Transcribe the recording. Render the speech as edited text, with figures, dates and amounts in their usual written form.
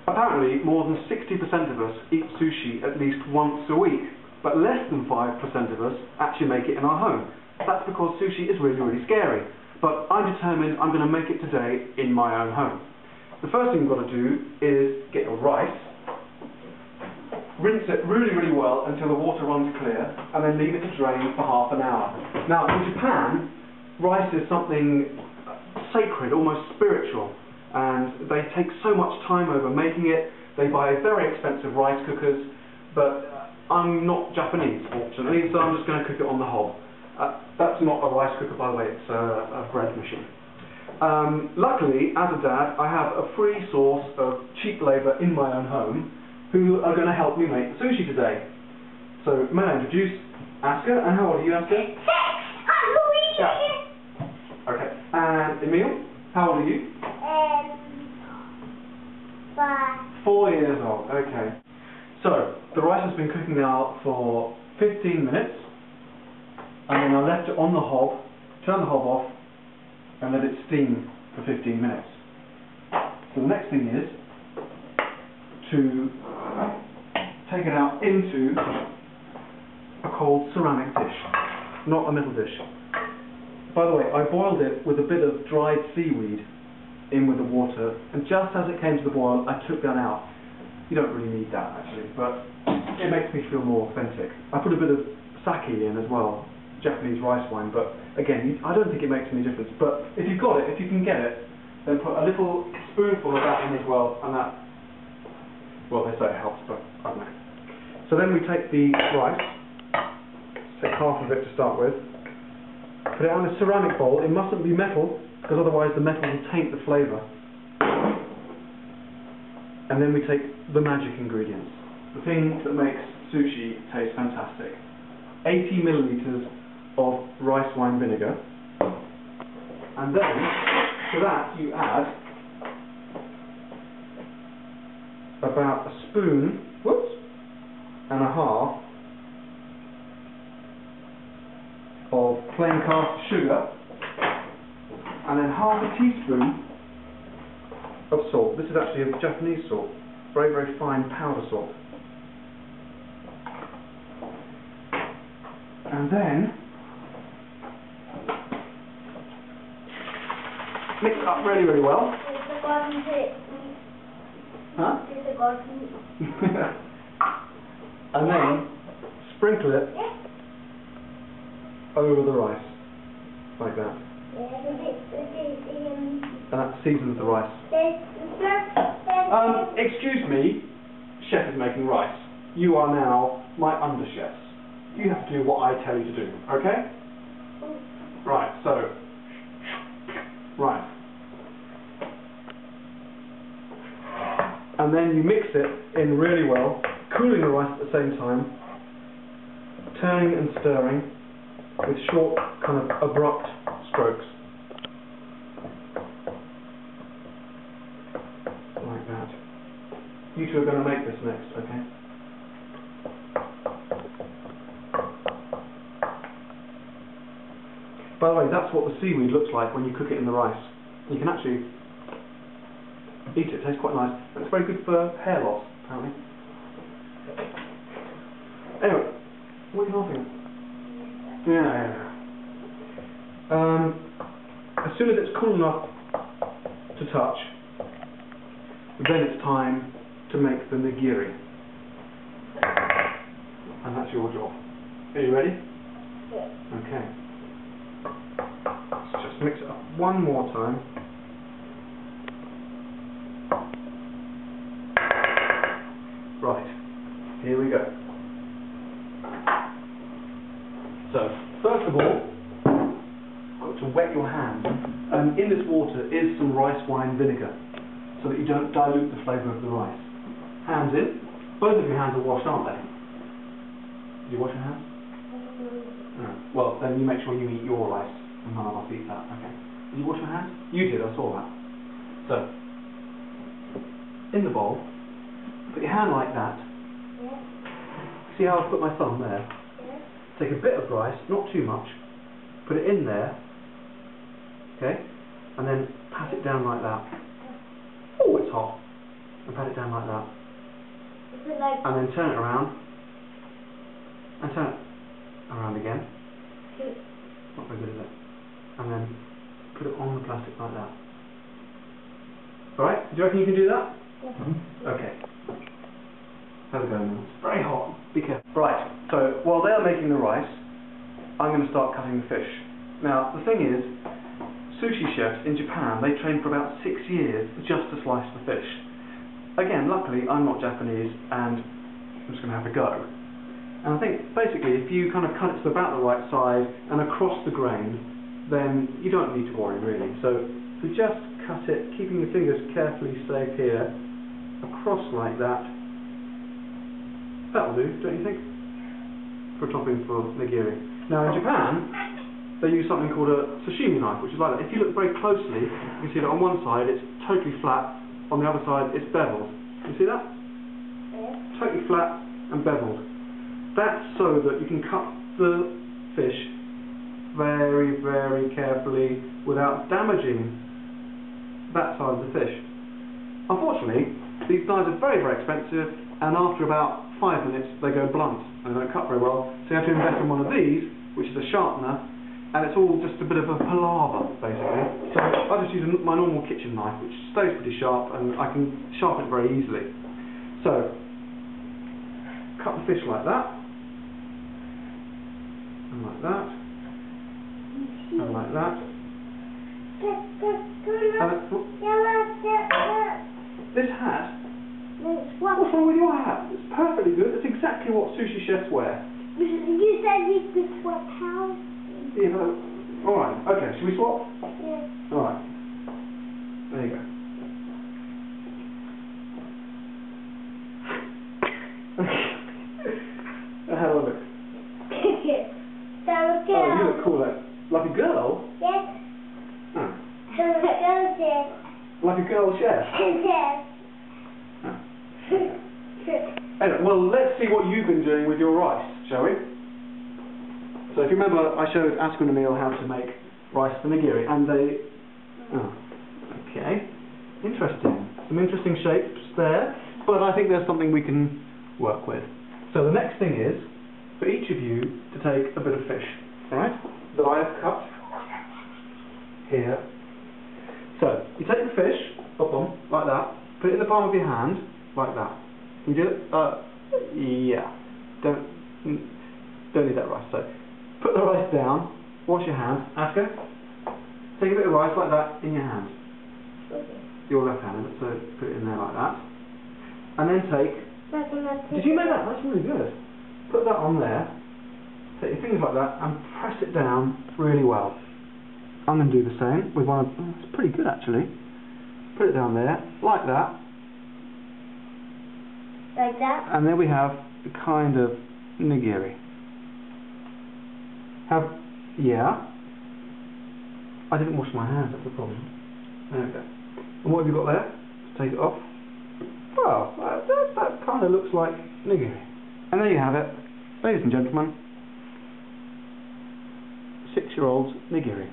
Apparently, more than 60% of us eat sushi at least once a week, but less than 5% of us actually make it in our home. That's because sushi is really, really scary. But I'm determined I'm going to make it today in my own home. The first thing you've got to do is get your rice, rinse it really, really well until the water runs clear, and then leave it to drain for half an hour. Now, in Japan, rice is something sacred, almost spiritual, and they take so much time over making it. They buy very expensive rice cookers, but I'm not Japanese, fortunately, so I'm just going to cook it on the hob. That's not a rice cooker, by the way, it's a bread machine. Luckily, as a dad, I have a free source of cheap labour in my own home who are going to help me make the sushi today. So, may I introduce Aska, and how old are you, Aska? 6. I'm Louise. Yeah. Okay. And Emil, how old are you? 5. 4 years old, okay. So, the rice has been cooking now for 15 minutes, and then I left it on the hob, turned the hob off, and let it steam for 15 minutes. So the next thing is to take it out into a cold ceramic dish, not a metal dish. By the way, I boiled it with a bit of dried seaweed in with the water, and just as it came to the boil, I took that out. You don't really need that, actually, but it makes me feel more authentic. I put a bit of sake in as well, Japanese rice wine, but again, I don't think it makes any difference. But if you've got it, if you can get it, then put a little spoonful of that in as well, and that, well, they say it helps, but I don't know. So then we take the rice, take half of it to start with, put it on a ceramic bowl. It mustn't be metal, because otherwise the metal will taint the flavour. And then we take the magic ingredients, the thing that makes sushi taste fantastic. 80 millilitres of rice wine vinegar, and then to that you add about a spoon, and a half of plain caster sugar, and then half a teaspoon of salt. This is actually a Japanese salt, very, very fine powder salt. And then mix it up really, really well. Huh? And then sprinkle it over the rice, like that. And that seasons the rice. Excuse me, chef is making rice. You are now my under chefs. You have to do what I tell you to do, okay? Right, so, right. And then you mix it in really well, cooling the rice at the same time, turning and stirring with short, kind of abrupt strokes. Like that. You two are going to make this next, okay? By the way, that's what the seaweed looks like when you cook it in the rice. You can actually eat it, it tastes quite nice. And it's very good for hair loss, apparently. Anyway, what are you laughing at? Yeah. As soon as it's cool enough to touch, then it's time to make the nigiri. And that's your job. Are you ready? Yeah. Okay. Let's just mix it up one more time. Right, here we go. So, first of all, you've got to wet your hands. In this water is some rice wine vinegar, so that you don't dilute the flavour of the rice. Hands in. Both of your hands are washed, aren't they? Did you wash your hands? No. Well, then you make sure you eat your rice, and none of us eat that. Okay. Did you wash your hands? You did, I saw that. So, in the bowl, put your hand like that. Yeah. See how I've put my thumb there? Yeah. Take a bit of rice, not too much, put it in there, okay, and then pat it down like that. Oh, it's hot. and pat it down like that. Is it like... And then turn it around. And turn it around again. Not very good, is it? And then put it on the plastic like that. Alright, do you reckon you can do that? Yeah. Okay. How's it going now? It's very hot. Be careful. Right, so while they're making the rice, I'm going to start cutting the fish. Now, the thing is, sushi chefs in Japan, they train for about 6 years just to slice the fish. Again, luckily, I'm not Japanese, and I'm just going to have a go. And I think, basically, if you kind of cut it to about the right size and across the grain, then you don't need to worry, really. So, if we just cut it, keeping your fingers carefully safe here, across like that, that'll do, don't you think? For topping for nigiri. Now, in Japan, they use something called a sushi knife, which is like that. If you look very closely, you can see that on one side it's totally flat, on the other side it's beveled. You see that? Yeah. Totally flat and beveled. That's so that you can cut the fish very, very carefully without damaging that side of the fish. Unfortunately, these knives are very, very expensive, and after about 5 minutes they go blunt and they don't cut very well, so you have to invest in one of these, which is a sharpener, and it's all just a bit of a palaver, basically. So I just use my normal kitchen knife, which stays pretty sharp, and I can sharpen it very easily. So, cut the fish like that, and like that, and like that. This hat, what's wrong with your hat? It's perfectly good. It's exactly what sushi chefs wear. You said you could swap house. Yeah, but, alright, okay, should we swap? Yeah. Alright. There you go. How do I look? So a girl. Oh, you look cool, like a girl? Yes. Oh. So a girl chef. Like a girl chef? Yes. Oh. Anyway, well, let's see what you've been doing with your rice, shall we? So if you remember, I showed Asuka and Emil how to make rice for nigiri, and they... Oh, okay. Interesting. Some interesting shapes there, but I think there's something we can work with. So the next thing is, for each of you to take a bit of fish, alright, that I have cut here. So, you take the fish, like that, put it in the palm of your hand, like that. Can you do it? Yeah. Don't need that rice. So, put the rice down, wash your hands, Asuka, take a bit of rice like that in your hand. Okay. Your left hand, so put it in there like that. And then take... Did you make that? That's really good. Put that on there, take your fingers like that, and press it down really well. I'm going to do the same with one of... Oh, it's pretty good actually. Put it down there, like that. Like that? And then we have a kind of nigiri. Yeah. I didn't wash my hands, that's the problem. There we go. And what have you got there? Let's take it off. Well, that kind of looks like nigiri. And there you have it, ladies and gentlemen. 6-year-old's nigiri.